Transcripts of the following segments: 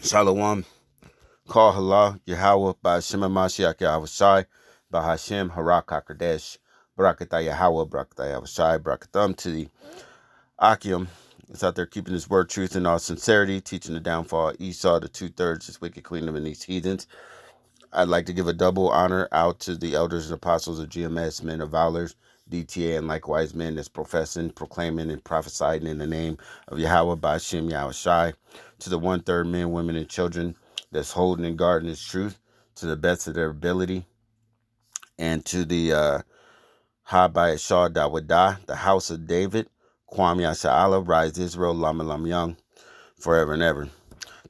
Shalom. Call Allah, Yahweh, by Hashem Mashiach Yahushai, by Hashem Harak HaKadosh, Barakatah Yahweh, Barakatah Yahushai, Barakatam to the Akim. It's out there keeping his word, truth, in all sincerity, teaching the downfall of Esau, the 2/3, this wicked queen of these heathens. I'd like to give a double honor out to the elders and apostles of GMS, men of valors, DTA, and likewise men that's professing, proclaiming, and prophesying in the name of Yahweh by Hashem Yahushai, to the 1/3 men, women, and children that's holding and guarding his truth to the best of their ability, and to the Habai Shah Dawadah, the house of David, Kwam Yasha'Allah, Rise Israel, Lama Lam Young, forever and ever.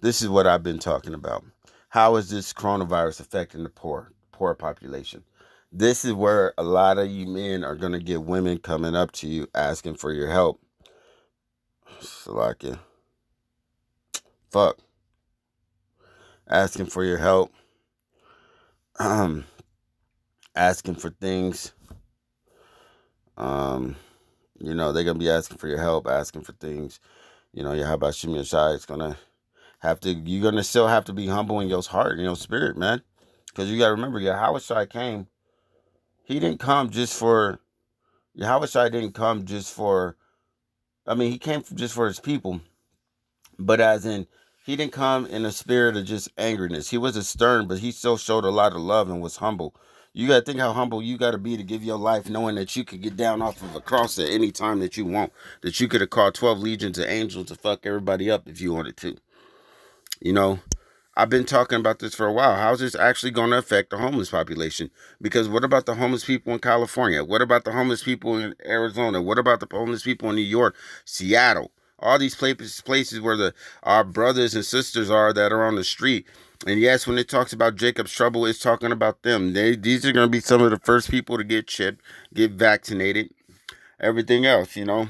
This is what I've been talking about. How is this coronavirus affecting the poor population? This is where a lot of you men are going to get women coming up to you asking for your help. Salakia. Fuck. Asking for your help. Asking for things. You know, they're going to be asking for your help, asking for things. You know, how about Shimei Shai? It's going to have to, you're going to still have to be humble in your heart and your spirit, man. Because you got to remember, Yahweh Shai came. He didn't come just for, Yahweh Shai didn't come just for, I mean, he came just for his people. But as in, he didn't come in a spirit of just angerness. He wasn't stern, but he still showed a lot of love and was humble. You got to think how humble you got to be to give your life knowing that you could get down off of a cross at any time that you want. That you could have called 12 legions of angels to fuck everybody up if you wanted to. You know, I've been talking about this for a while. How's this actually going to affect the homeless population? Because what about the homeless people in California? What about the homeless people in Arizona? What about the homeless people in New York, Seattle? All these places where our brothers and sisters are that are on the street. And yes, when it talks about Jacob's trouble, it's talking about them. These are going to be some of the first people to get chipped, get vaccinated, everything else, you know.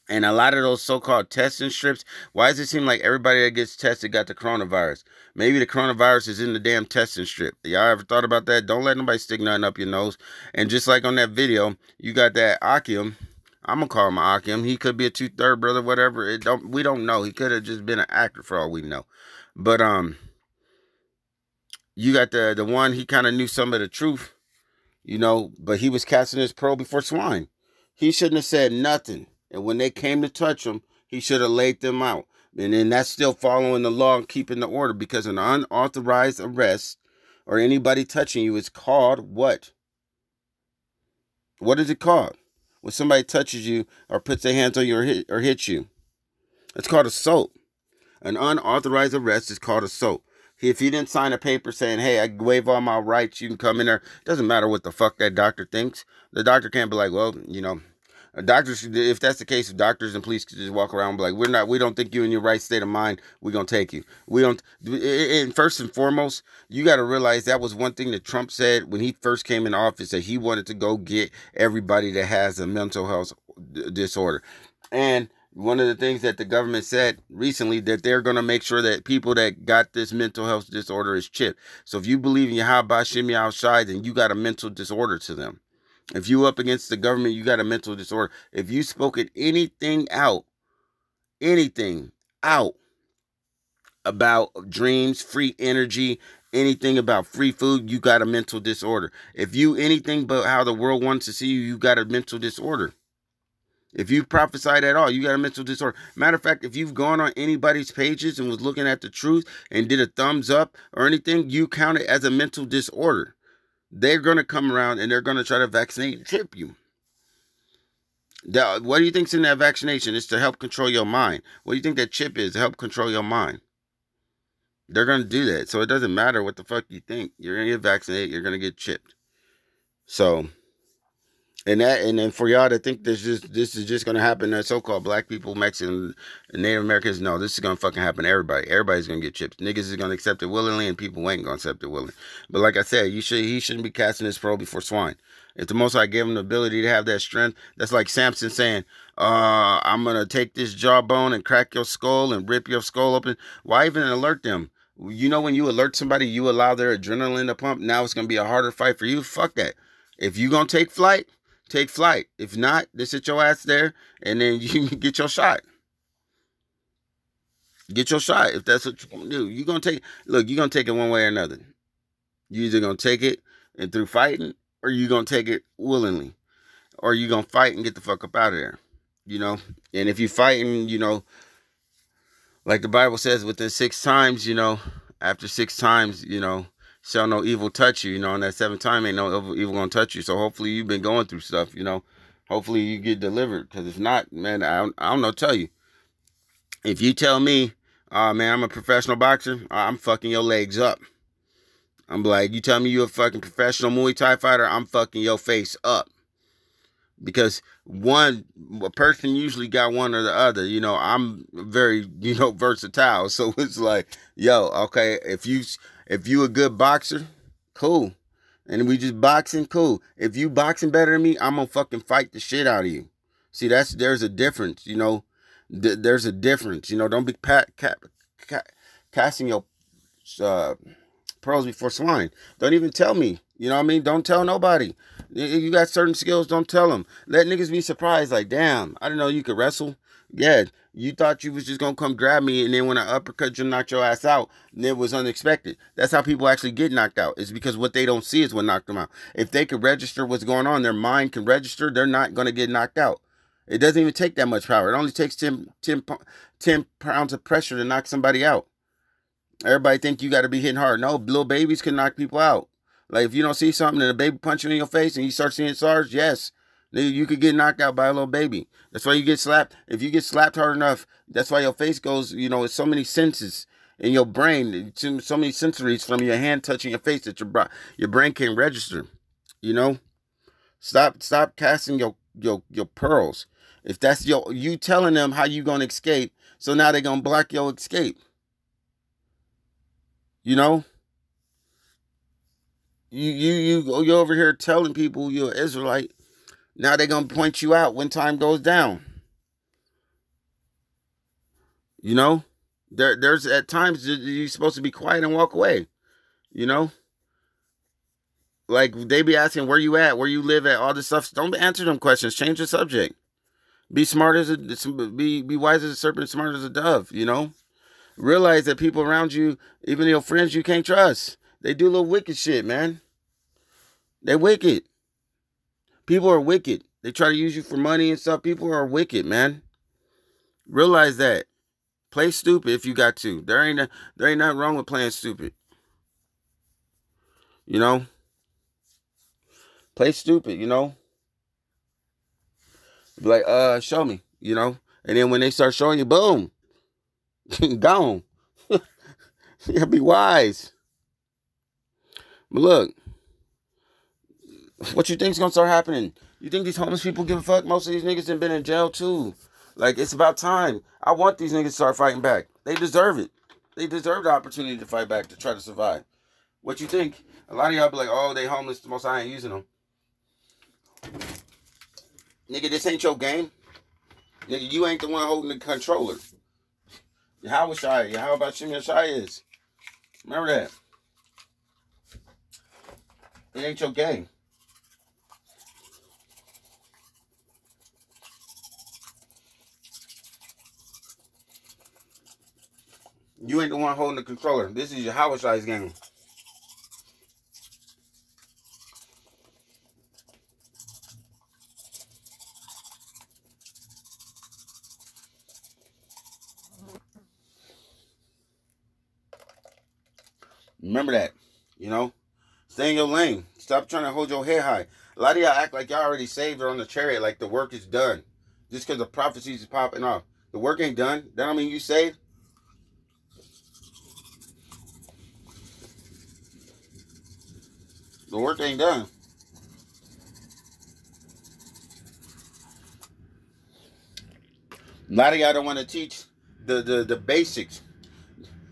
And a lot of those so-called testing strips, why does it seem like everybody that gets tested got the coronavirus? Maybe the coronavirus is in the damn testing strip. Y'all ever thought about that? Don't let nobody stick nothing up your nose. And just like on that video, you got that Akim. I'm going to call him Akim. He could be a 2/3 brother, whatever. We don't know. He could have just been an actor for all we know. But you got the one, he kind of knew some of the truth, you know, but he was casting his pearl before swine. He shouldn't have said nothing. And when they came to touch him, he should have laid them out. And then that's still following the law and keeping the order, because an unauthorized arrest or anybody touching you is called what? What is it called? When somebody touches you or puts their hands on you or hits you. It's called assault. An unauthorized arrest is called assault. If you didn't sign a paper saying, hey, I waive all my rights, you can come in there. It doesn't matter what the fuck that doctor thinks. The doctor can't be like, well, you know, doctors, if that's the case, doctors and police could just walk around and be like, we don't think you're in your right state of mind. We're going to take you. We don't. And first and foremost, you got to realize that was one thing that Trump said when he first came in office, that he wanted to go get everybody that has a mental health disorder. And one of the things that the government said recently, that they're going to make sure that people that got this mental health disorder is chipped. So if you believe in Yahweh Shem Yahushai, then you got a mental disorder to them. If you up against the government, you got a mental disorder. If you spoken anything out about dreams, free energy, anything about free food, you got a mental disorder. If you anything but how the world wants to see you, you got a mental disorder. If you prophesied at all, you got a mental disorder. Matter of fact, if you've gone on anybody's pages and was looking at the truth and did a thumbs up or anything, you count it as a mental disorder. They're going to come around and they're going to try to vaccinate and chip you. What do you think's in that vaccination? It's to help control your mind. What do you think that chip is? To help control your mind. They're going to do that. So it doesn't matter what the fuck you think. You're going to get vaccinated. You're going to get chipped. So, and then for y'all to think this is just going to happen to so-called black people, Mexican, and Native Americans, no, this is going to fucking happen to everybody. Everybody's going to get chipped. Niggas is going to accept it willingly, and people ain't going to accept it willingly. But like I said, he shouldn't be casting his pearl before swine. If the Most High gave him the ability to have that strength, that's like Samson saying, I'm going to take this jawbone and crack your skull and rip your skull open. Why even alert them? You know, when you alert somebody, you allow their adrenaline to pump. Now it's going to be a harder fight for you. Fuck that. If you going to take flight, take flight. If not, just sit your ass there and then you can get your shot. Get your shot if that's what you want to do. You're gonna take look, you're gonna take it one way or another. You either gonna take it and through fighting, or you gonna take it willingly. Or you gonna fight and get the fuck up out of there. You know? And if you fighting, you know, like the Bible says, within 6 times, you know, after 6 times, you know, shall no evil touch you, you know, and that 7th time ain't no evil gonna touch you. So hopefully you've been going through stuff, you know. Hopefully you get delivered. Because if not, man, I don't know, tell you. If you tell me, man, I'm a professional boxer, I'm fucking your legs up. I'm like, you tell me you're a fucking professional Muay Thai fighter, I'm fucking your face up. Because a person usually got one or the other. You know, I'm very, you know, versatile. So it's like, yo, okay, if you a good boxer, cool. And we just boxing, cool. If you boxing better than me, I'm gonna fucking fight the shit out of you. See, there's a difference, you know. There's a difference, you know. Don't be casting your pearls before swine. Don't even tell me. You know what I mean? Don't tell nobody. You got certain skills, don't tell them. Let niggas be surprised, like, damn, I didn't know you could wrestle. Yeah, you thought you was just gonna come grab me, and then when I uppercut you, knock your ass out, and it was unexpected. That's how people actually get knocked out. It's because what they don't see is what knocked them out. If they could register what's going on, their mind can register, they're not gonna get knocked out. It doesn't even take that much power. It only takes 10 pounds of pressure to knock somebody out. Everybody think you got to be hitting hard. No, little babies can knock people out. Like, if you don't see something and a baby punch you in your face and you start seeing SARS, yes, you could get knocked out by a little baby. That's why you get slapped. If you get slapped hard enough, that's why your face goes, you know, it's so many senses in your brain, so many sensories from your hand touching your face that your brain can't register. You know? Stop casting your pearls. If that's you telling them how you gonna escape, so now they're gonna block your escape. You know? You're over here telling people you're an Israelite. Now they're going to point you out when time goes down. You know? There's at times you're supposed to be quiet and walk away. You know? Like, they be asking where you at, where you live at, all this stuff. Don't answer them questions. Change the subject. Be smart as be wise as a serpent, smart as a dove, you know? Realize that people around you, even your friends, you can't trust. They do little wicked shit, man. They wicked. People are wicked. They try to use you for money and stuff. People are wicked, man. Realize that. Play stupid if you got to. There ain't nothing wrong with playing stupid. You know? Play stupid, you know? Be like, show me, you know? And then when they start showing you, boom. Gone. You gotta be wise. But look, what you think's gonna start happening? You think these homeless people give a fuck? Most of these niggas have been in jail too. Like, it's about time. I want these niggas to start fighting back. They deserve it. They deserve the opportunity to fight back, to try to survive. What you think? A lot of y'all be like, oh, they homeless, the most I ain't using them. Nigga, this ain't your game. Nigga, you ain't the one holding the controller. How was Shia? How about Shimmy Shia is? Remember that. It ain't your game. You ain't the one holding the controller. This is your Howard Shia's game. Remember that, you know? Stay in your lane. Stop trying to hold your head high. A lot of y'all act like y'all already saved or on the chariot, like the work is done. Just because the prophecies is popping off. The work ain't done. That don't mean you saved. The work ain't done. A lot of y'all don't want to teach the basics.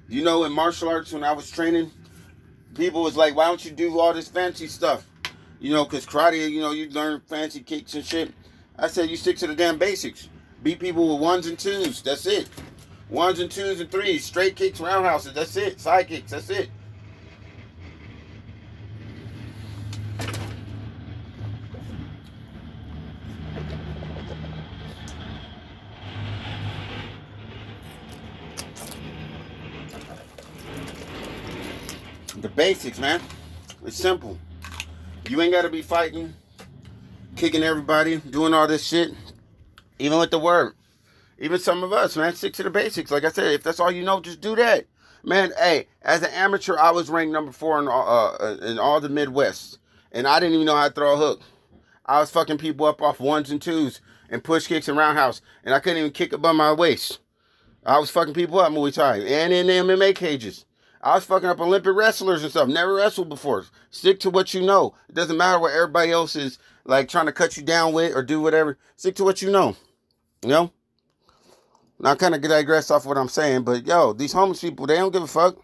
You know, in martial arts, when I was training, people was like, why don't you do all this fancy stuff? You know, because karate, you know, you learn fancy kicks and shit. I said, you stick to the damn basics. Beat people with 1s and 2s. That's it. 1s and 2s and 3s. Straight kicks, roundhouses. That's it. Side kicks. That's it. The basics, man. It's simple. You ain't got to be fighting, kicking everybody, doing all this shit. Even with the word. Even some of us, man, stick to the basics. Like I said, if that's all you know, just do that. Man, hey, as an amateur, I was ranked number 4 in all the Midwest. And I didn't even know how to throw a hook. I was fucking people up off 1s and 2s and push kicks and roundhouse. And I couldn't even kick above my waist. I was fucking people up Muay Thai and in the MMA cages. I was fucking up Olympic wrestlers and stuff. Never wrestled before. Stick to what you know. It doesn't matter what everybody else is like trying to cut you down with or do whatever. Stick to what you know. You know? Now I kind of digress off what I'm saying, but yo, these homeless people, they don't give a fuck.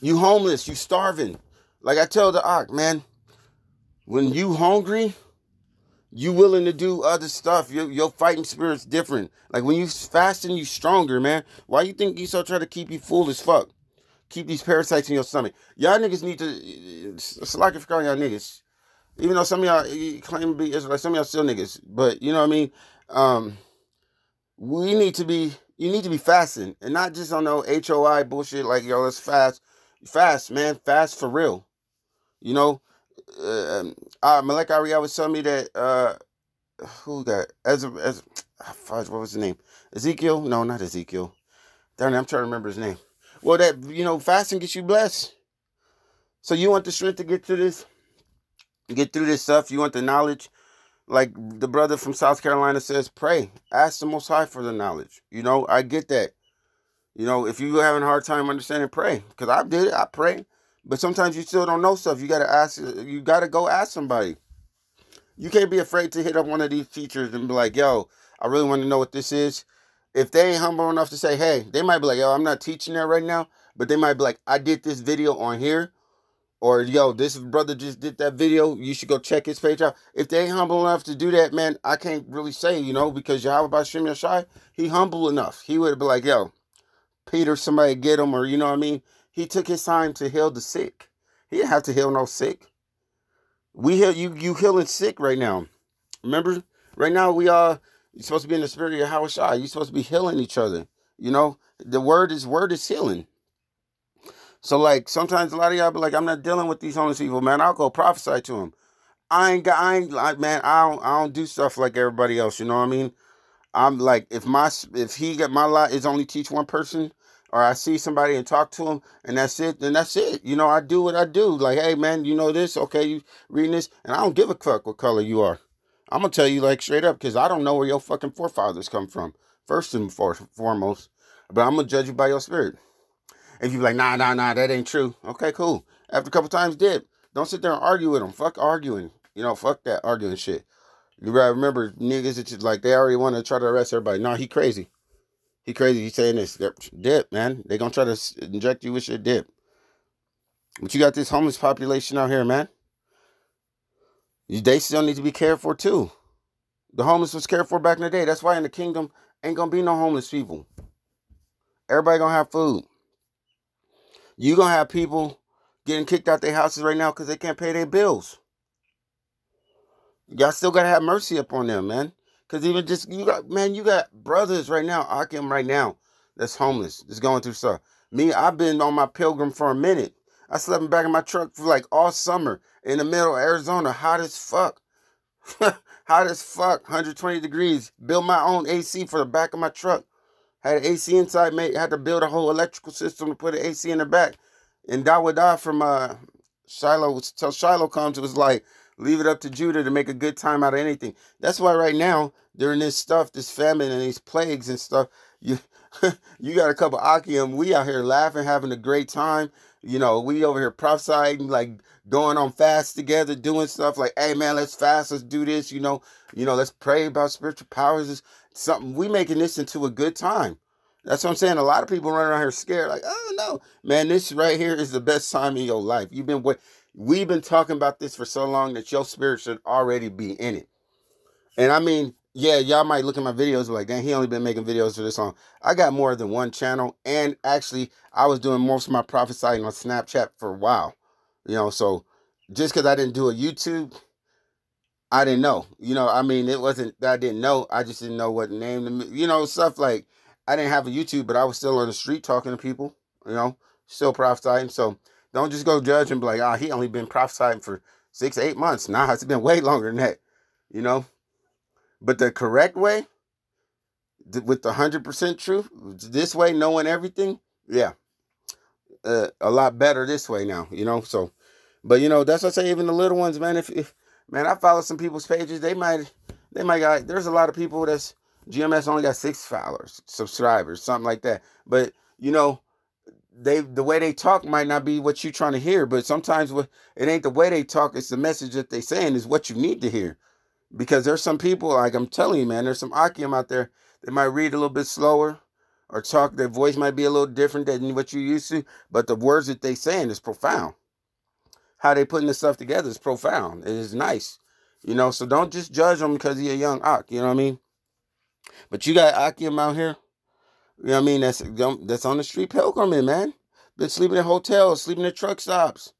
You homeless, you starving. Like I tell the Ock, man, when you hungry, you willing to do other stuff. Your fighting spirit's different. Like when you fasting, you stronger, man. Why you think you so try to keep you full as fuck? Keep these parasites in your stomach. Y'all niggas need to, it's like if y'all niggas. Even though some of y'all claim to be Israelites, some of y'all still niggas. But you know what I mean? You need to be fasting. And not just on no HOI bullshit like, yo, let's fast. Fast, man. Fast for real. You know? Malek Ariel was telling me that, who that? Fudge, what was his name? Ezekiel? No, not Ezekiel. Darn it, I'm trying to remember his name. Well, that, you know, fasting gets you blessed. So you want the strength to get through this stuff. You want the knowledge. Like the brother from South Carolina says, pray. Ask the Most High for the knowledge. You know, I get that. You know, if you're having a hard time understanding, pray. Because I did it. I pray. But sometimes you still don't know stuff. You got to ask. You got to go ask somebody. You can't be afraid to hit up one of these teachers and be like, yo, I really want to know what this is. If they ain't humble enough to say, hey, they might be like, yo, I'm not teaching that right now. But they might be like, I did this video on here. Or, yo, this brother just did that video. You should go check his page out. If they ain't humble enough to do that, man, I can't really say, you know, because Yahweh Bashim Yashai, he humble enough. He would be like, yo, Peter, somebody get him, or, you know what I mean? He took his time to heal the sick. He didn't have to heal no sick. We heal you healing sick right now. Remember? Right now, you're supposed to be in the spirit of Yahweh Shai. You're supposed to be healing each other. You know? The word is healing. So, like, sometimes a lot of y'all be like, I'm not dealing with these homeless people, man. I'll go prophesy to them. I don't do stuff like everybody else. You know what I mean? I'm like, if he got my lot is only teach one person, or I see somebody and talk to them, and that's it, then that's it. You know, I do what I do. Like, hey, man, you know this? Okay, you reading this? And I don't give a fuck what color you are. I'm going to tell you, like, straight up, because I don't know where your fucking forefathers come from, first and foremost. But I'm going to judge you by your spirit. If you be like, nah, that ain't true. Okay, cool. After a couple times, dip. Don't sit there and argue with them. Fuck arguing. You know, fuck that arguing shit. You gotta remember, niggas, it's just like they already want to try to arrest everybody. No, he crazy. He crazy. He's saying this. Dip, man. They gonna try to inject you with shit, dip. But you got this homeless population out here, man. They still need to be cared for, too. The homeless was cared for back in the day. That's why in the kingdom ain't gonna be no homeless people. Everybody gonna have food. You gonna have people getting kicked out their houses right now because they can't pay their bills. Y'all still gotta have mercy upon them, man. Because even just, you got brothers right now, Akim right now, that's homeless, that's going through stuff. Me, I've been on my pilgrim for a minute. I slept in the back of my truck for like all summer in the middle of Arizona, hot as fuck. Hot as fuck, 120 degrees. Built my own AC for the back of my truck. Had an AC inside, had to build a whole electrical system to put an AC in the back. And Dawadah from Shiloh, till Shiloh comes, it was like, leave it up to Judah to make a good time out of anything. That's why right now, during this stuff, this famine and these plagues and stuff, you got a couple Akim. We out here laughing, having a great time. You know, we over here prophesying, like going on fast together, doing stuff like, hey man, let's fast, let's do this, you know, let's pray about spiritual powers. Something, we making this into a good time. That's what I'm saying. A lot of people running around here scared, like, oh no, man, this right here is the best time in your life. We've been talking about this for so long that your spirit should already be in it. And I mean, yeah, y'all might look at my videos like, dang, he only been making videos for this long. I got more than one channel. And actually, I was doing most of my prophesying on Snapchat for a while. You know, so just because I didn't do a YouTube, I didn't know. You know, I mean, it wasn't that I didn't know. I just didn't know what name, stuff like, I didn't have a YouTube, but I was still on the street talking to people, still prophesying. So don't just go judge and be like, he only been prophesying for 6, 8 months. Nah, it's been way longer than that, you know. But the correct way, with the 100% truth, this way, knowing everything, yeah, a lot better this way now, you know. So, but that's what I say. Even the little ones, man. If man, I follow some people's pages. They might got. There's a lot of people that's GMS only got 6 followers, subscribers, something like that. But the way they talk might not be what you're trying to hear. But sometimes it ain't the way they talk. It's the message that they saying is what you need to hear. Because there's some people, like I'm telling you, man, there's some Akim out there that might read a little bit slower or talk. Their voice might be a little different than what you used to, but the words that they saying is profound. How they putting this stuff together is profound. It is nice, so don't just judge them because he's a young Ak, you know what I mean? But you got Akim out here, you know what I mean, that's on the street pilgriming, man. Been sleeping in hotels, sleeping in truck stops.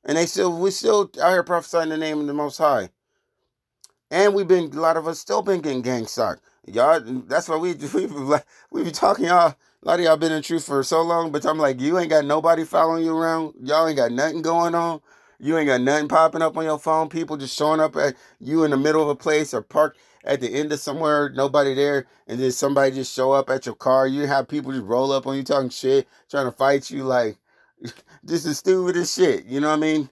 And we still out here prophesying the name of the Most High. And a lot of us still been getting gang stalked. Y'all, that's why we be talking, y'all. A lot of y'all been in truth for so long, but I'm like, you ain't got nobody following you around. Y'all ain't got nothing going on. You ain't got nothing popping up on your phone. People just showing up at you in the middle of a place or parked at the end of somewhere, nobody there, and then somebody just show up at your car. You have people just roll up on you talking shit, trying to fight you. Like, this is stupid as shit. You know what I mean?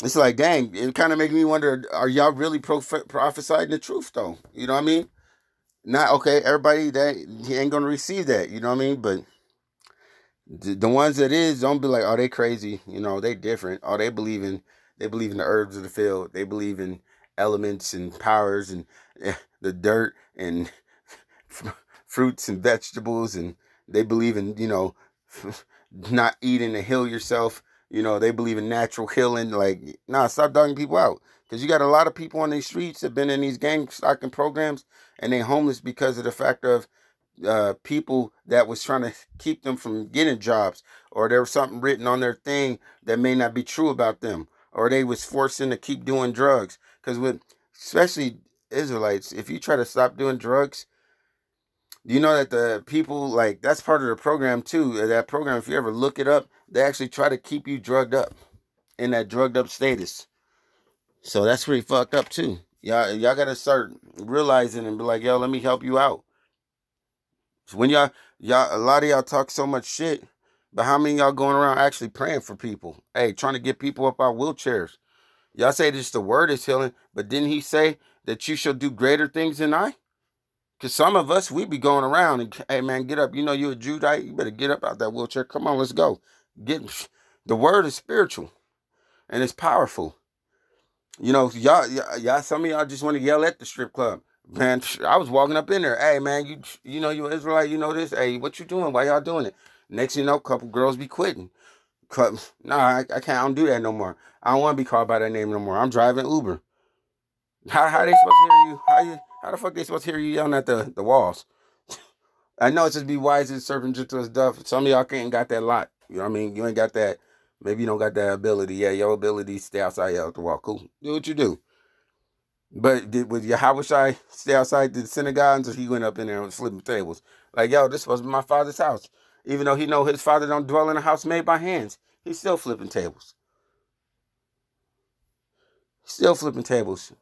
It's like, dang, it kind of makes me wonder, are y'all really prophesying the truth, though? You know what I mean? Not, okay, everybody he ain't going to receive that, you know what I mean? But the ones that is, don't be like, oh, they crazy. They different. Oh, they believe in the herbs of the field. They believe in elements and powers and the dirt and fruits and vegetables. And they believe in, not eating to heal yourself. They believe in natural healing. Like, nah, stop dogging people out. Because you got a lot of people on these streets that have been in these gang stalking programs, and they homeless because of the fact of people that was trying to keep them from getting jobs, or there was something written on their thing that may not be true about them, or they was forced to keep doing drugs. Because especially Israelites, if you try to stop doing drugs, you know that the people, like, that's part of the program too. That program, if you ever look it up, they actually try to keep you drugged up in that drugged up status. So that's pretty fucked up too. Y'all gotta start realizing and be like, yo, let me help you out. So when y'all, a lot of y'all talk so much shit, but how many of y'all going around actually praying for people? Hey, trying to get people up out of wheelchairs. Y'all say just the word is healing, but didn't he say that you shall do greater things than I? Because some of us, we be going around and, hey, man, get up. You're a Judite. You better get up out that wheelchair. Come on, let's go. The word is spiritual, and it's powerful. Y'all, some of y'all just want to yell at the strip club. Man, I was walking up in there. Hey, man, you're an Israelite. You know this. Hey, what you doing? Why y'all doing it? Next thing you know, a couple girls be quitting. Nah, I can't. I don't do that no more. I don't want to be called by that name no more. I'm driving Uber. How they supposed to hear you? How the fuck they supposed to hear you yelling at the walls? I know it's just be wise as serpent gentle as dove. Some of y'all ain't got that lot. You know what I mean? You ain't got that. Maybe you don't got that ability. Yeah, your ability to stay outside, yell at the wall. Cool. Do what you do. But with Yahushai stay outside the synagogue until he went up in there and flipping tables? Like, yo, this supposed to be my father's house. Even though he know his father don't dwell in a house made by hands, he's still flipping tables. Still flipping tables.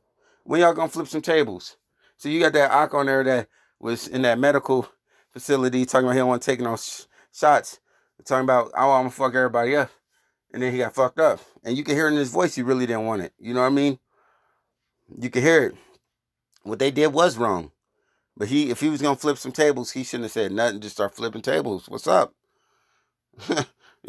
When y'all gonna flip some tables? So you got that Ak on there that was in that medical facility talking about he don't want to take no shots. Talking about, I want to fuck everybody up. And then he got fucked up. And you can hear in his voice he really didn't want it. You know what I mean? You can hear it. What they did was wrong. But if he was going to flip some tables, he shouldn't have said nothing. Just start flipping tables. What's up?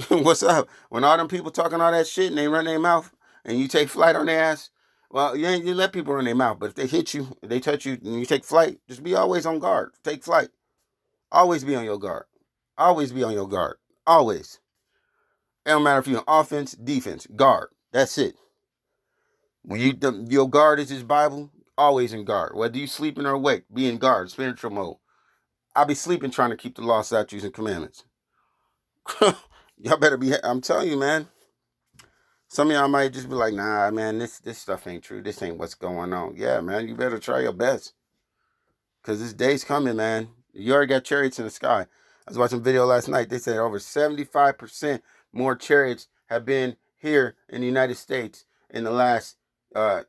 What's up? When all them people talking all that shit and they run their mouth and you take flight on their ass, well, you let people run their mouth. But if they hit you, if they touch you, and you take flight, just be always on guard. Take flight. Always be on your guard. Always be on your guard. Always. It don't matter if you're on offense, defense, guard. That's it. When your guard is his Bible, always in guard. Whether you sleeping or awake, be in guard, spiritual mode. I'll be sleeping trying to keep the law, statutes, and commandments. Y'all better be, I'm telling you, man. Some of y'all might just be like, nah, man, this stuff ain't true. This ain't what's going on. Yeah, man, you better try your best. Because this day's coming, man. You already got chariots in the sky. I was watching a video last night. They said over 75% more chariots have been here in the United States in the last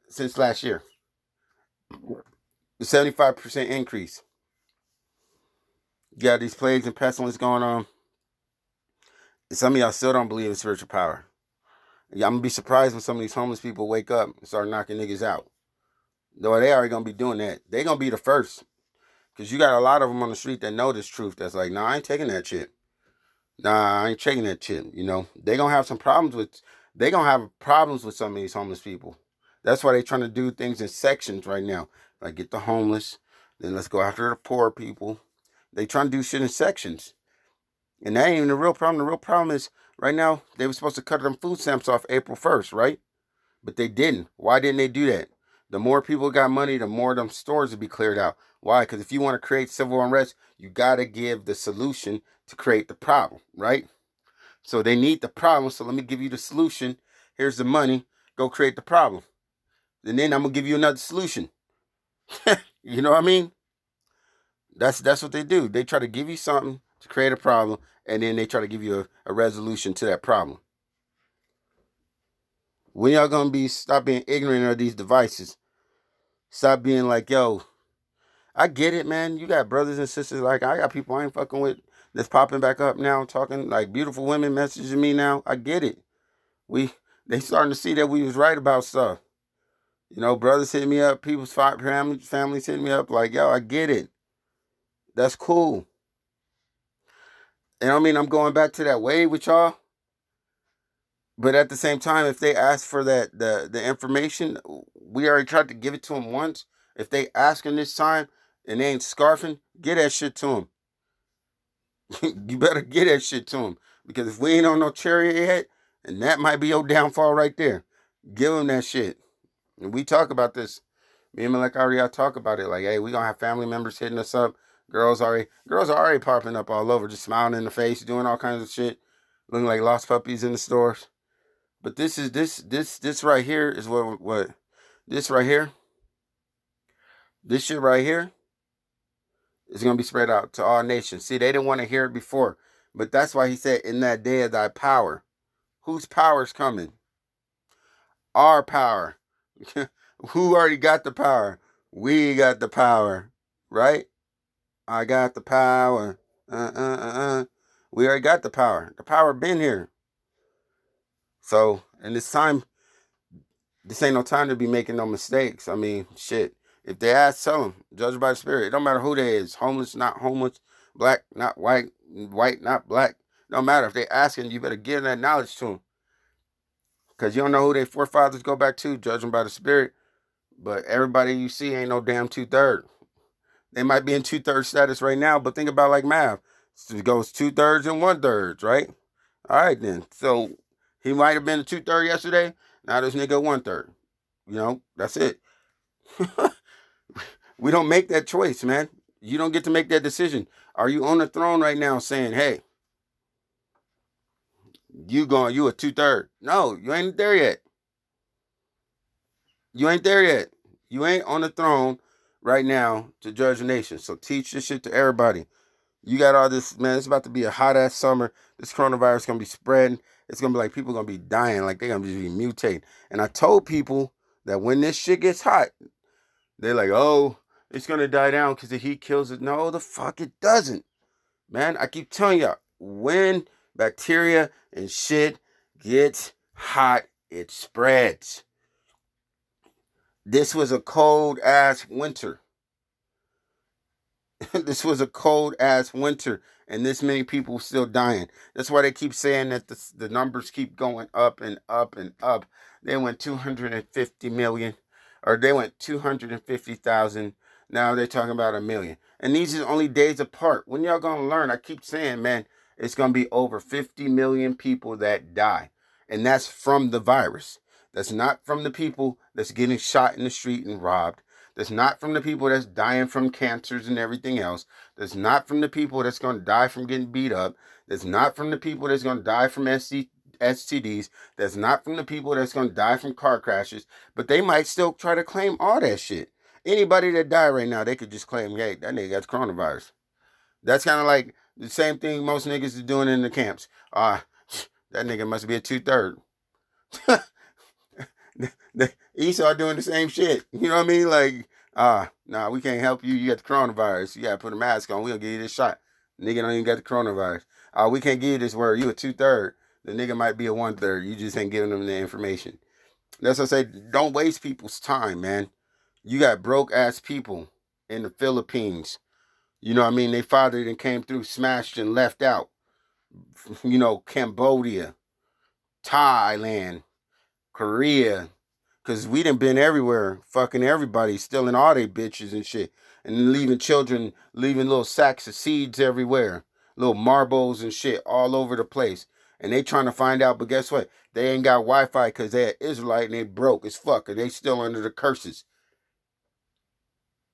since last year. The 75% increase. You got these plagues and pestilence going on. Some of y'all still don't believe in spiritual power. I'm gonna be surprised when some of these homeless people wake up and start knocking niggas out. Though they already gonna be doing that. They gonna be the first. Because you got a lot of them on the street that know this truth. That's like, nah, I ain't taking that shit. Nah, I ain't taking that shit. You know, they gonna have some problems with, they gonna have problems with some of these homeless people. That's why they trying to do things in sections right now. Like get the homeless, then let's go after the poor people. They trying to do shit in sections. And that ain't even the real problem. The real problem is right now, they were supposed to cut them food stamps off April 1st, right? But they didn't. Why didn't they do that? The more people got money, the more them stores would be cleared out. Why? Because if you want to create civil unrest, you got to give the solution to create the problem, right? So they need the problem. So let me give you the solution. Here's the money. Go create the problem. And then I'm going to give you another solution. You know what I mean? That's what they do. They try to give you something to create a problem, and then they try to give you a resolution to that problem. When y'all going to stop being ignorant of these devices? Stop being like, yo, I get it, man. You got brothers and sisters. Like, I got people I ain't fucking with that's popping back up now, talking like beautiful women messaging me now. I get it. They starting to see that we was right about stuff. You know, brothers hitting me up, people's families hitting me up like, yo, I get it. That's cool. And I mean, I'm going back to that way with y'all. But at the same time, if they ask for that the information, we already tried to give it to them once. If they asking this time and they ain't scarfing, get that shit to them. You better get that shit to them. Because if we ain't on no chariot yet, and that might be your downfall right there, give them that shit. And we talk about this. Me and Malek already talk about it. Like, hey, we gonna have family members hitting us up. Girls are already popping up all over, just smiling in the face, doing all kinds of shit, looking like lost puppies in the stores. But this right here is what this right here. This shit right here is going to be spread out to all nations. See, they didn't want to hear it before. But that's why he said, in that day of thy power. Whose power is coming? Our power. Who already got the power? We got the power. Right? I got the power. We already got the power. The power been here. So, and this time, this ain't no time to be making no mistakes. I mean, shit. If they ask, tell them. Judged by the Spirit. It don't matter who they is. Homeless, not homeless. Black, not white. White, not black. Don't matter. If they asking, you better give that knowledge to them. Because you don't know who their forefathers go back to, judging by the Spirit. But everybody you see ain't no damn 2/3. They might be in 2/3 status right now, but think about like math. So it goes 2/3 and 1/3, right? All right, then. So he might have been a 2/3 yesterday. Now this nigga 1/3. You know, that's it. We don't make that choice, man. You don't get to make that decision. Are you on the throne right now saying, hey, you a 2/3? No, you ain't there yet. You ain't there yet. You ain't on the throne right now to judge the nation. So teach this shit to everybody. You got all this, man. It's about to be a hot ass summer. This coronavirus is gonna be spreading. It's gonna be like people gonna be dying, like they're gonna be mutating. And I told people that when this shit gets hot, they're like, oh, it's gonna die down because the heat kills it. No, the fuck it doesn't. Man, I keep telling y'all, when bacteria and shit gets hot, it spreads. This was a cold ass winter. This was a cold ass winter, and this many people still dying. That's why they keep saying that the numbers keep going up and up and up. They went 250 million, or they went 250,000. Now they're talking about 1 million. And these are only days apart. When y'all gonna learn? I keep saying, man, it's gonna be over 50 million people that die. And that's from the virus. That's not from the people that's getting shot in the street and robbed. That's not from the people that's dying from cancers and everything else. That's not from the people that's going to die from getting beat up. That's not from the people that's going to die from STDs. That's not from the people that's going to die from car crashes. But they might still try to claim all that shit. Anybody that died right now, they could just claim, hey, that nigga got coronavirus. That's kind of like The same thing most niggas is doing in the camps. That nigga must be a 2/3. The Esau doing the same shit. You know what I mean? Like, nah, we can't help you. You got the coronavirus. You gotta put a mask on. We gonna give you this shot. Nigga don't even got the coronavirus. We can't give you this word. You a 2/3. The nigga might be a 1/3. You just ain't giving them the information. That's what I say. Don't waste people's time, man. You got broke ass people in the Philippines. You know what I mean? They father then came through, smashed and left out. You know, Cambodia, Thailand, Korea. Because we done been everywhere, fucking everybody, stealing all they bitches and shit. And leaving children, leaving little sacks of seeds everywhere. Little marbles and shit all over the place. And they trying to find out, but guess what? They ain't got Wi-Fi because they're Israelite and they broke as fuck. And they still under the curses.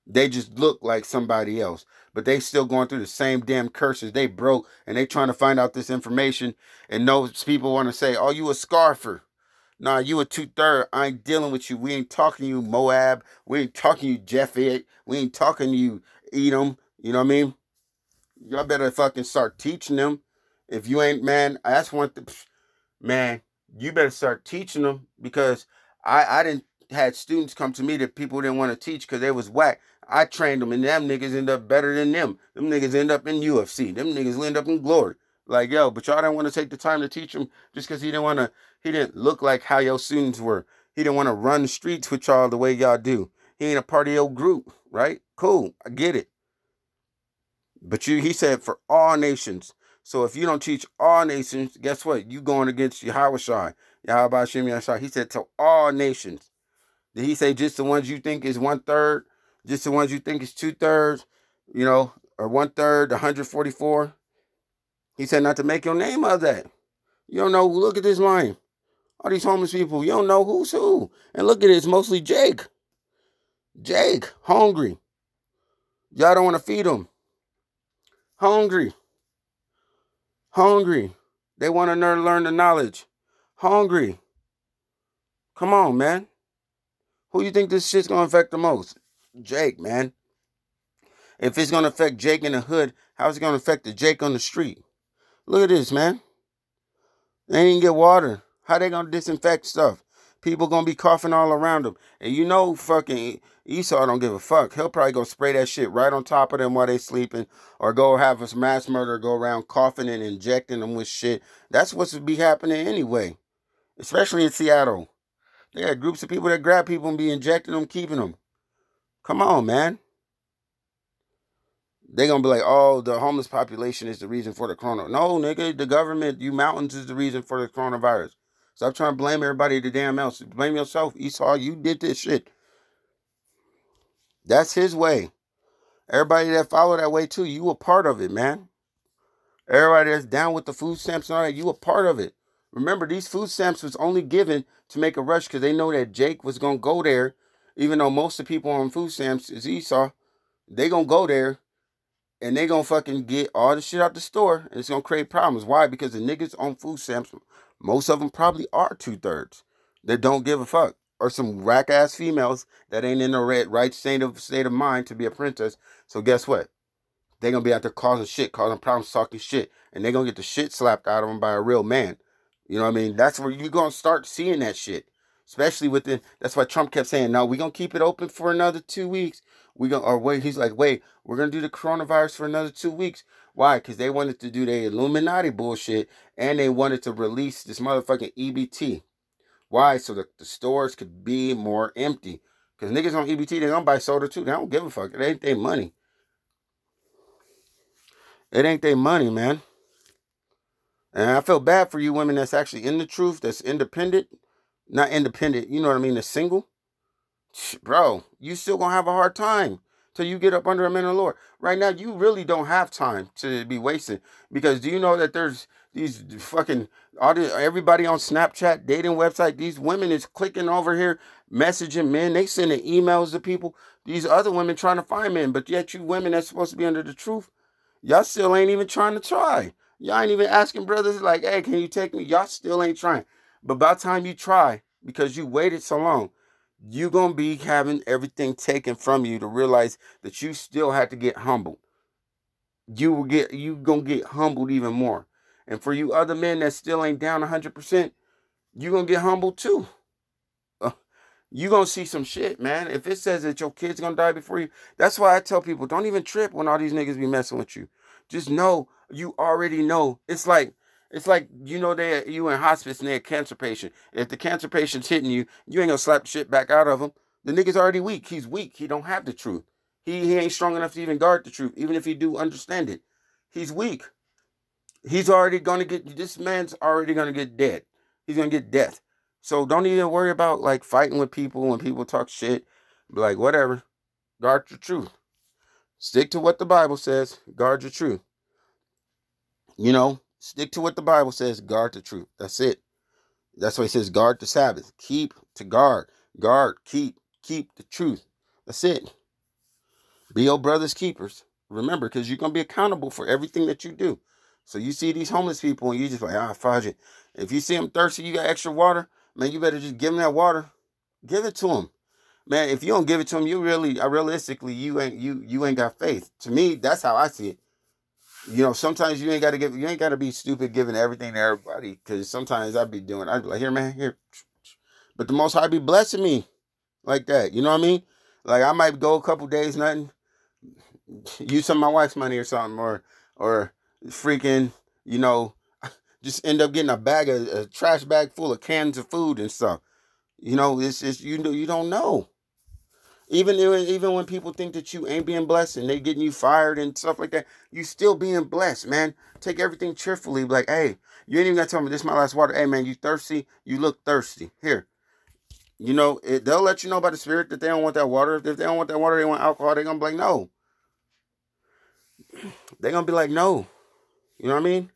They just look like somebody else. But they still going through the same damn curses. They broke and they trying to find out this information. And those people want to say, oh, you a scarfer. Nah, you a 2/3. I ain't dealing with you. We ain't talking to you, Moab. We ain't talking to you, Japhet. We ain't talking to you, Edom. You know what I mean? Y'all better fucking start teaching them. If you ain't, man, that's one thing. Man, you better start teaching them because I didn't had students come to me that people didn't want to teach because they was whack. I trained them and them niggas end up better than them. Them niggas end up in UFC. Them niggas end up in glory. Like, yo, but y'all didn't want to take the time to teach him just because he didn't look like how your students were. He didn't want to run the streets with y'all the way y'all do. He ain't a part of your group, right? Cool, I get it. But he said for all nations. So if you don't teach all nations, guess what? You going against Yahushua. Yahweh Shem Yahshua. He said to all nations. Did he say just the ones you think is 1/3? Just the ones you think is 2/3? You know, or 1/3, 144? He said not to make your name of that. You don't know. Look at this line. All these homeless people. You don't know who's who. And look at it. It's mostly Jake. Jake. Hungry. Y'all don't want to feed him. Hungry. Hungry. They want to learn the knowledge. Hungry. Come on, man. Who you think this shit's going to affect the most? Jake, man. If it's going to affect Jake in the hood, how's it going to affect the Jake on the street? Look at this, man. They ain't get water. How they gonna disinfect stuff? People gonna be coughing all around them. And you know fucking Esau don't give a fuck. He'll probably go spray that shit right on top of them while they sleeping. Or go have a mass murder, go around coughing and injecting them with shit. That's what's be happening anyway. Especially in Seattle. They got groups of people that grab people and be injecting them, keeping them. Come on, man. They're going to be like, oh, the homeless population is the reason for the corona. No, nigga, the government, you mountains is the reason for the coronavirus. Stop trying to blame everybody the damn else. Blame yourself, Esau. You did this shit. That's his way. Everybody that followed that way too, you a part of it, man. Everybody that's down with the food stamps and all that, you a part of it. Remember, these food stamps was only given to make a rush because they know that Jake was going to go there. Even though most of the people on food stamps is Esau, they going to go there. And they gonna fucking get all the shit out the store. And it's gonna create problems. Why? Because the niggas on food stamps, most of them probably are 2/3 that don't give a fuck. Or some rack ass females that ain't in the right state of mind to be a princess. So guess what? They gonna be out there causing shit, causing problems, talking shit. And they gonna get the shit slapped out of them by a real man. You know what I mean? That's where you're gonna start seeing that shit. Especially within, that's why Trump kept saying, no, we're gonna keep it open for another 2 weeks. He's like, wait, we're going to do the coronavirus for another 2 weeks. Why? Because they wanted to do the Illuminati bullshit and they wanted to release this motherfucking EBT. Why? So that the stores could be more empty. Because niggas on EBT, they're going to buy soda too. They don't give a fuck. It ain't their money. It ain't their money, man. And I feel bad for you women that's actually in the truth, that's independent. Not independent, you know what I mean, that's single. Bro, you still gonna have a hard time till you get up under a man of the Lord. Right now, you really don't have time to be wasting. Because do you know that there's these fucking, everybody on Snapchat, dating website, these women is clicking over here, messaging men. They sending emails to people. These other women trying to find men. But yet you women that's supposed to be under the truth, y'all still ain't even trying to try. Y'all ain't even asking brothers like, hey, can you take me? Y'all still ain't trying. But by the time you try, because you waited so long, you're going to be having everything taken from you to realize that you still had to get humbled. you gonna get humbled even more. And for you other men that still ain't down 100%, you gonna get humbled too. Uh, you gonna see some shit, man. If it says that your kid's gonna die before you, that's why I tell people, don't even trip when all these niggas be messing with you. Just know, you already know. It's like you know, you in hospice and they're a cancer patient. If the cancer patient's hitting you, you ain't gonna slap the shit back out of him. The nigga's already weak. He's weak. He don't have the truth. He ain't strong enough to even guard the truth, even if he do understand it. He's weak. He's already gonna get, this man's already gonna get dead. He's gonna get death. So don't even worry about like fighting with people when people talk shit. Be like, whatever. Guard your truth. Stick to what the Bible says. Guard your truth. You know, stick to what the Bible says. Guard the truth. That's it. That's why it says guard the Sabbath. Keep to guard. Guard. Keep the truth. That's it. Be your brother's keepers. Remember, because you're gonna be accountable for everything that you do. So you see these homeless people and you just like, fudge it. If you see them thirsty, you got extra water, man, you better just give them that water. Give it to them. Man, if you don't give it to them, you really, realistically, you ain't got faith. To me, that's how I see it. You know, sometimes you ain't got to be stupid giving everything to everybody. Because sometimes I'd be like, here, man, here. But the Most High be blessing me like that. You know what I mean? Like, I might go a couple days, nothing. Use some of my wife's money or something. Or freaking, you know, just end up getting a trash bag full of cans of food and stuff. You know, it's you don't know. Even when people think that you ain't being blessed and they getting you fired and stuff like that, you still being blessed, man. Take everything cheerfully. Like, hey, you ain't even got to tell me this is my last water. Hey, man, you thirsty? You look thirsty. Here. You know, they'll let you know by the Spirit that they don't want that water. If they don't want that water, they want alcohol, they're going to be like, no. They're going to be like, no. You know what I mean?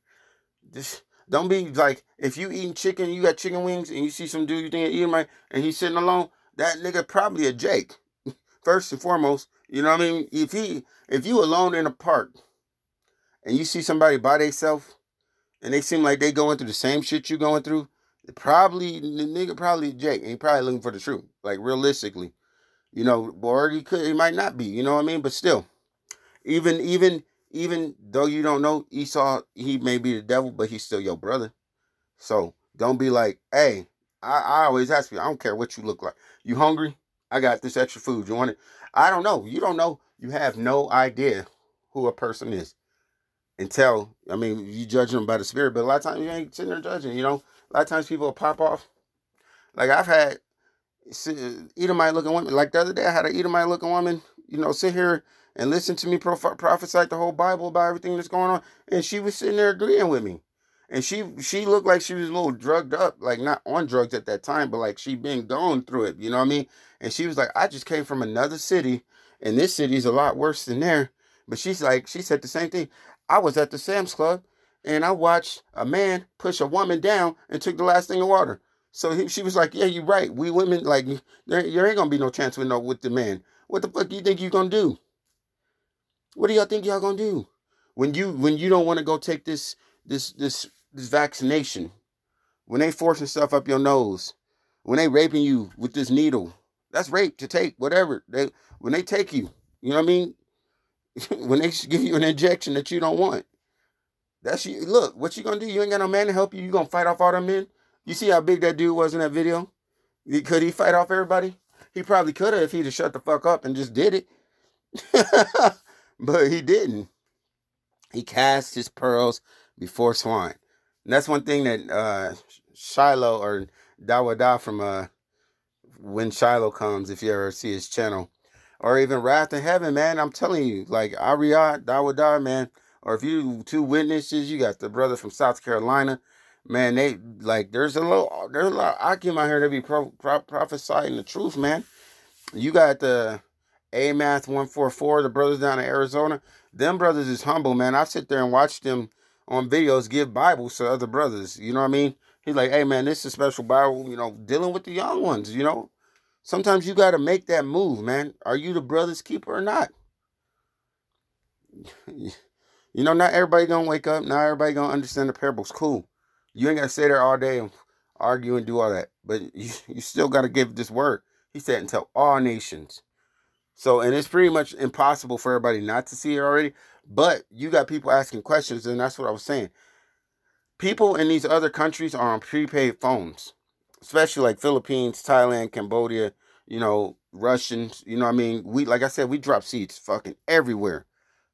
Just don't be like, if you eating chicken, you got chicken wings, and you see some dude you think eating right, and he's sitting alone, that nigga probably a Jake. First and foremost, you know what I mean? If you alone in a park and you see somebody by themselves and they seem like they going through the same shit you going through, the nigga probably Jake, and he probably looking for the truth. Like, realistically, you know, or he might not be, you know what I mean? But still, even though you don't know Esau, he may be the devil, but he's still your brother. So don't be like, hey, I always ask you, I don't care what you look like. You hungry? I got this extra food. You want it? I don't know. You don't know. You have no idea who a person is until, I mean, you judge them by the Spirit, but a lot of times you ain't sitting there judging, you know? A lot of times people will pop off. Like, I've had Edomite looking women. Like, the other day I had an Edomite looking woman, you know, sit here and listen to me prophesy the whole Bible about everything that's going on. And she was sitting there agreeing with me. And she looked like she was a little drugged up, like not on drugs at that time, but like she been going through it, you know what I mean? And she was like, I just came from another city, and this city is a lot worse than there. But she said the same thing. I was at the Sam's Club, and I watched a man push a woman down and took the last thing of water. So she was like, yeah, you're right. We women, like, there ain't gonna be no chance with the man. What the fuck do you think you gonna do? What do y'all think y'all gonna do when you don't want to go take this vaccination? When they forcing stuff up your nose, when they raping you with this needle, that's rape to take whatever when they take you. You know what I mean? When they give you an injection that you don't want, that's you. Look, what you gonna do? You ain't got no man to help you. You gonna fight off all them men? You see how big that dude was in that video? Could he fight off everybody? He probably could have if he'd have shut the fuck up and just did it. But he didn't. He cast his pearls before swine. And that's one thing that Shiloh or Dawada from When Shiloh Comes, if you ever see his channel, or even Wrath in Heaven, man, I'm telling you, like Ariyat, Dawada, man, or if you two witnesses, you got the brother from South Carolina, man, they like there's a lot of Akim out here that be prophesying the truth, man. You got the Amath 144, the brothers down in Arizona. Them brothers is humble, man. I sit there and watch them on videos give Bibles to other brothers. You know what I mean? He's like, hey, man, this is a special Bible, you know, dealing with the young ones, you know. Sometimes you got to make that move, man. Are you the brother's keeper or not? You know, not everybody going to wake up. Not everybody going to understand the parables. Cool. You ain't got to stay there all day and argue and do all that. But you still got to give this word. He said, until all nations. So, and it's pretty much impossible for everybody not to see it already. But you got people asking questions, and that's what I was saying. People in these other countries are on prepaid phones, especially like Philippines, Thailand, Cambodia, Russians, what I mean? We, like I said, we drop seeds fucking everywhere.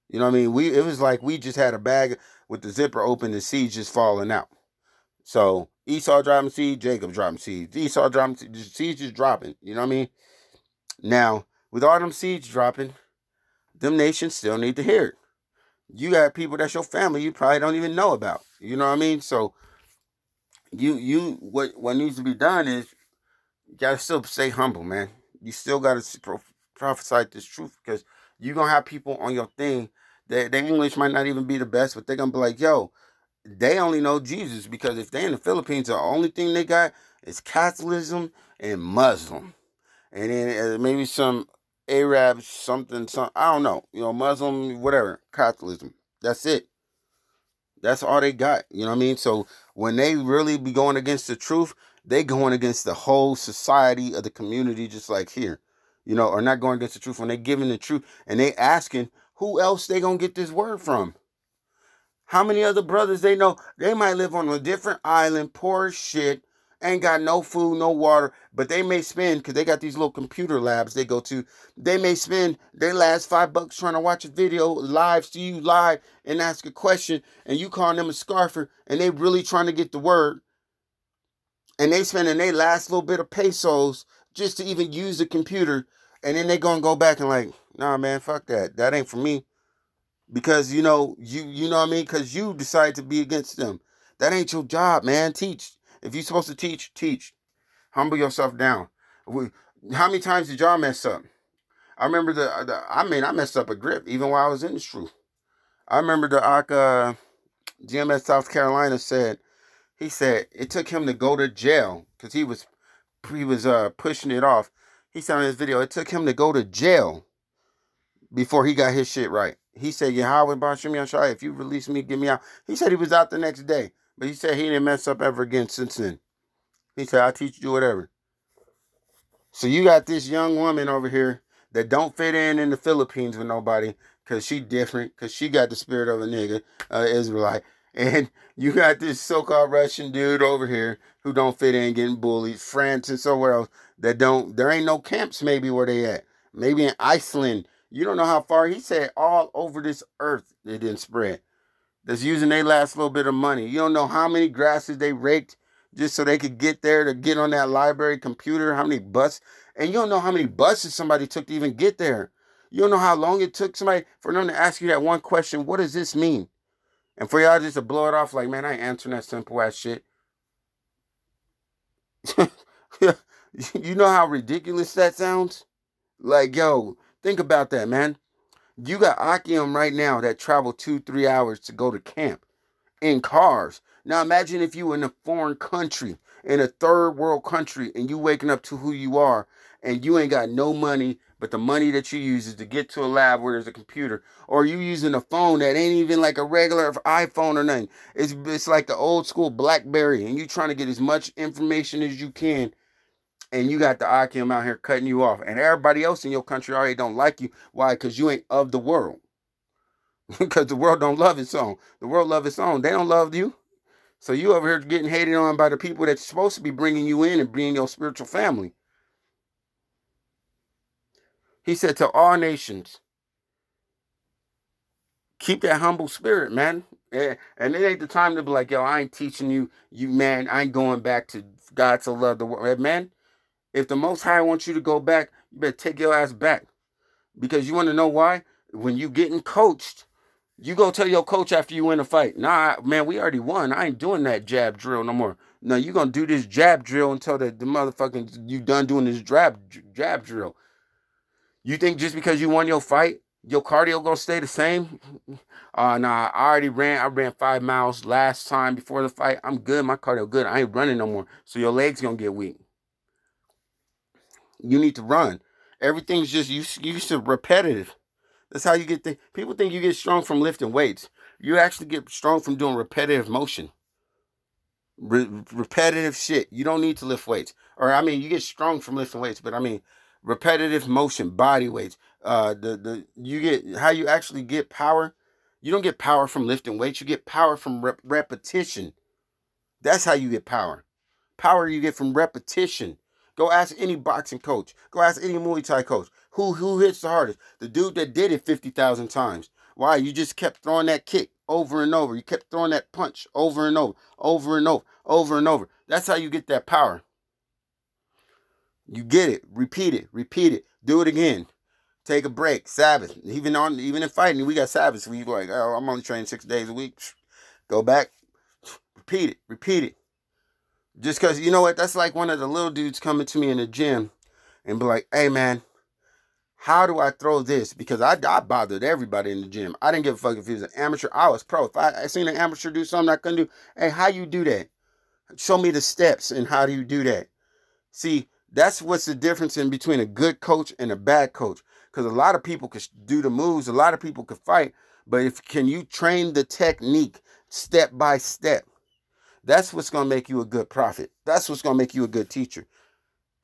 You know what I mean? It was like we just had a bag with the zipper open and seeds just falling out. So Esau dropping seed, Jacob dropping seeds. Esau dropping seeds just dropping. You know what I mean? Now, with all them seeds dropping, them nations still need to hear it. You got people that's your family you probably don't even know about. You know what I mean? So what needs to be done is you gotta still stay humble, man. You still gotta prophesy this truth, because you're gonna have people on your thing that their English might not even be the best, but they're gonna be like, yo, they only know Jesus, because if they in the Philippines, the only thing they got is Catholicism and Muslim, and then maybe some Arab something. I don't know. Muslim, whatever, Catholicism. That's it. That's all they got. You know what I mean? So when they really be going against the truth, they going against the whole society of the community, just like here. Or not going against the truth. When they giving the truth and they asking who else they gonna get this word from. How many other brothers they know? They might live on a different island, poor as shit, ain't got no food, no water, but they may spend, because they got these little computer labs they go to, they may spend their last $5 trying to watch a video live to you live and ask a question, and you calling them a scarfer, and they really trying to get the word, and they spending their last little bit of pesos just to even use the computer, and then they gonna go back and like, nah, man, fuck that. That ain't for me. Because you know what I mean? Because you decide to be against them. That ain't your job, man. Teach. If you're supposed to teach, teach. Humble yourself down. How many times did y'all mess up? I remember I messed up a grip even while I was in the truth. I remember the GMS South Carolina said it took him to go to jail because he was pushing it off. He said in his video, it took him to go to jail before he got his shit right. He said, Yahweh Bashim Yashai, if you release me, get me out. He said he was out the next day, but he said he didn't mess up ever again since then. He said, I'll teach you whatever. So you got this young woman over here that don't fit in the Philippines with nobody because she different, because she got the spirit of a nigga, Israelite. And you got this so-called Russian dude over here who don't fit in, getting bullied. France and somewhere else there ain't no camps maybe where they at. Maybe in Iceland. You don't know how far. He said all over this earth it didn't spread. That's using their last little bit of money. You don't know how many grasses they raked just so they could get there to get on that library computer. How many buses. And you don't know how many buses somebody took to even get there. You don't know how long it took somebody for them to ask you that one question. What does this mean? And for y'all just to blow it off like, man, I ain't answering that simple ass shit. You know how ridiculous that sounds? Like, yo, think about that, man. You got Akim right now that travel 2-3 hours to go to camp in cars. Now imagine if you were in a foreign country, in a third world country, and you waking up to who you are, and you ain't got no money, but the money that you use is to get to a lab where there's a computer, or you using a phone that ain't even like a regular iPhone or nothing. It's like the old school BlackBerry, and you trying to get as much information as you can. And you got the Akim out here cutting you off. And everybody else in your country already don't like you. Why? Because you ain't of the world. Because the world don't love its own. The world love its own. They don't love you. So you over here getting hated on by the people that's supposed to be bringing you in and bringing your spiritual family. He said to all nations, keep that humble spirit, man. And it ain't the time to be like, yo, I ain't teaching you, man, I ain't going back to God to love the world. Man, if the Most High wants you to go back, you better take your ass back. Because you want to know why? When you getting coached, you go tell your coach after you win a fight, nah, man, we already won. I ain't doing that jab drill no more. No, you going to do this jab drill until the motherfucking, you done doing this jab drill. You think just because you won your fight, your cardio going to stay the same? Nah, I ran 5 miles last time before the fight. I'm good. My cardio good. I ain't running no more. So your legs going to get weak. You need to run. Everything's just used to repetitive. That's how you get people think you get strong from lifting weights. You actually get strong from doing repetitive motion. Repetitive shit. You don't need to lift weights. Or, I mean, you get strong from lifting weights, but I mean, repetitive motion, body weights. You get how you actually get power. You don't get power from lifting weights. You get power from repetition. That's how you get power. Power you get from repetition. Go ask any boxing coach. Go ask any Muay Thai coach. Who hits the hardest? The dude that did it 50,000 times. Why? You just kept throwing that kick over and over. You kept throwing that punch over and over, over and over, over and over. That's how you get that power. You get it. Repeat it. Repeat it. Do it again. Take a break. Sabbath. Even in fighting, we got Sabbaths. We like, oh, I'm only training 6 days a week. Go back. Repeat it. Repeat it. Just because, you know what? That's like one of the little dudes coming to me in the gym and be like, hey, man, how do I throw this? Because I bothered everybody in the gym. I didn't give a fuck if he was an amateur. I was pro. If I seen an amateur do something I couldn't do, hey, how you do that? Show me the steps and how do you do that? See, that's what's the difference in between a good coach and a bad coach. Because a lot of people can do the moves. A lot of people can fight. But can you train the technique step by step? That's what's going to make you a good prophet. That's what's going to make you a good teacher.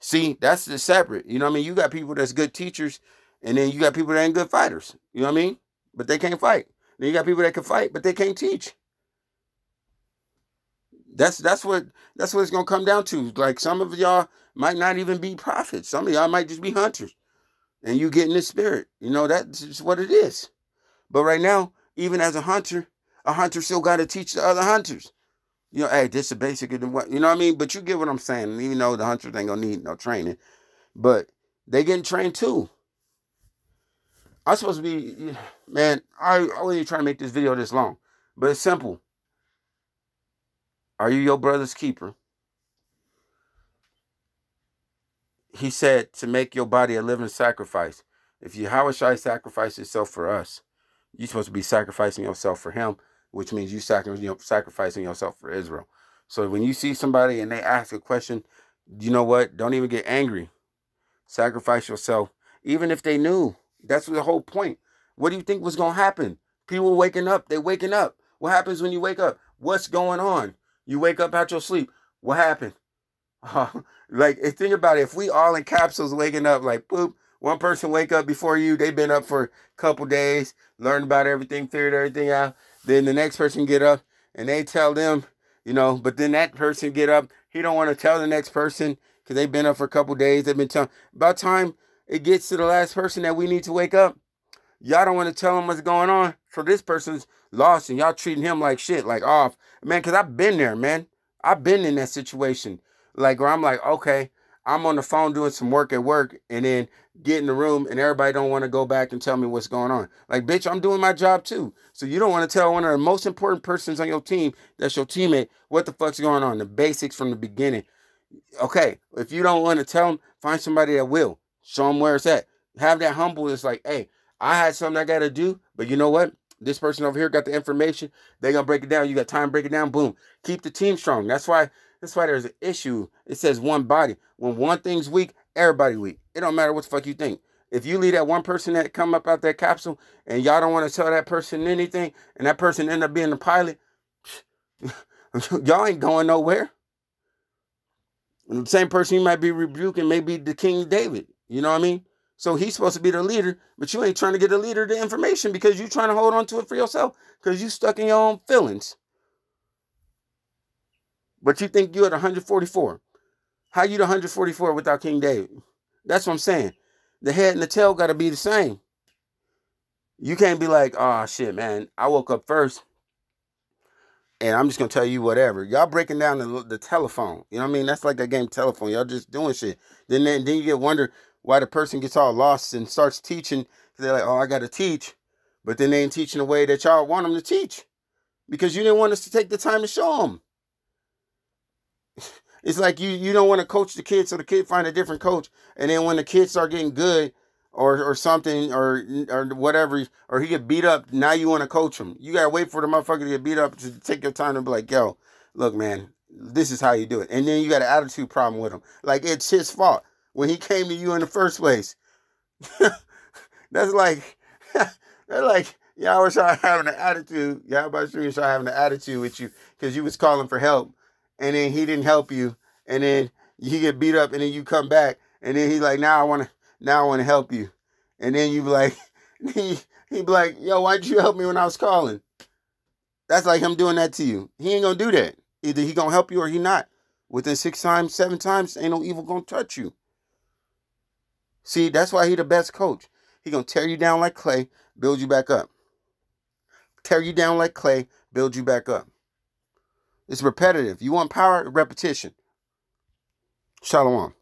See, that's the separate. You know what I mean? You got people that's good teachers, and then you got people that ain't good fighters. You know what I mean? But they can't fight. Then you got people that can fight, but they can't teach. That's what it's going to come down to. Like, some of y'all might not even be prophets. Some of y'all might just be hunters. And you get in the spirit. You know, that's just what it is. But right now, even as a hunter still got to teach the other hunters. You know, hey, this is basic. You know what I mean? But you get what I'm saying. Even though the hunters ain't going to need no training. But they getting trained too. I'm supposed to be, man, I wasn't trying to make this video this long. But it's simple. Are you your brother's keeper? He said to make your body a living sacrifice. If Yahushua sacrificed himself for us, you're supposed to be sacrificing yourself for him, which means you sacrificing yourself for Israel. So when you see somebody and they ask a question, you know what? Don't even get angry. Sacrifice yourself. Even if they knew. That's the whole point. What do you think was going to happen? People waking up. They waking up. What happens when you wake up? What's going on? You wake up out your sleep. What happened? Like, think about it. If we all in capsules waking up, like, boop, one person wake up before you. They've been up for a couple days, learned about everything, figured everything out. Then the next person get up and they tell them, you know, but then that person get up. He don't want to tell the next person because they've been up for a couple days. They've been telling. About time it gets to the last person that we need to wake up, y'all don't want to tell him what's going on. So this person's lost and y'all treating him like shit, like off. Man, because I've been there, man. I've been in that situation. Like, where I'm like, okay, I'm on the phone doing some work at work and then get in the room and everybody don't want to go back and tell me what's going on. Like, bitch, I'm doing my job too. So you don't want to tell one of the most important persons on your team, that's your teammate, what the fuck's going on, the basics from the beginning. Okay, if you don't want to tell them, find somebody that will. Show them where it's at. Have that humble. It's like, hey, I had something I got to do, but you know what? This person over here got the information. They're going to break it down. You got time to break it down. Boom. Keep the team strong. That's why there's an issue. It says one body. When one thing's weak, everybody weak. It don't matter what the fuck you think. If you leave that one person that come up out that capsule and y'all don't want to tell that person anything and that person end up being the pilot, y'all ain't going nowhere. And the same person you might be rebuking may be the King David. You know what I mean? So he's supposed to be the leader, but you ain't trying to get the leader the information because you're trying to hold on to it for yourself because you stuck in your own feelings. But you think you're at 144. How you the 144 without King David? That's what I'm saying. The head and the tail got to be the same. You can't be like, oh, shit, man. I woke up first. And I'm just going to tell you whatever. Y'all breaking down the telephone. You know what I mean? That's like that game Telephone. Y'all just doing shit. Then you get wonder why the person gets all lost and starts teaching. They're like, oh, I got to teach. But then they ain't teaching the way that y'all want them to teach. Because you didn't want us to take the time to show them. It's like you don't want to coach the kid so the kid find a different coach. And then when the kids start getting good or something or whatever, or he get beat up, now you want to coach him. You got to wait for the motherfucker to get beat up to take your time and be like, yo, look, man, this is how you do it. And then you got an attitude problem with him. Like, it's his fault when he came to you in the first place. That's like, y'all was having an attitude. Y'all about to start having an attitude with you because you was calling for help. And then he didn't help you. And then you get beat up and then you come back. And then he's like, now I want to help you. And then you be like, he be like, yo, why'd you help me when I was calling? That's like him doing that to you. He ain't gonna do that. Either he gonna help you or he not. Within 6 times, 7 times, ain't no evil gonna touch you. See, that's why he the best coach. He gonna tear you down like clay, build you back up. Tear you down like clay, build you back up. It's repetitive. You want power? Repetition. Shalom.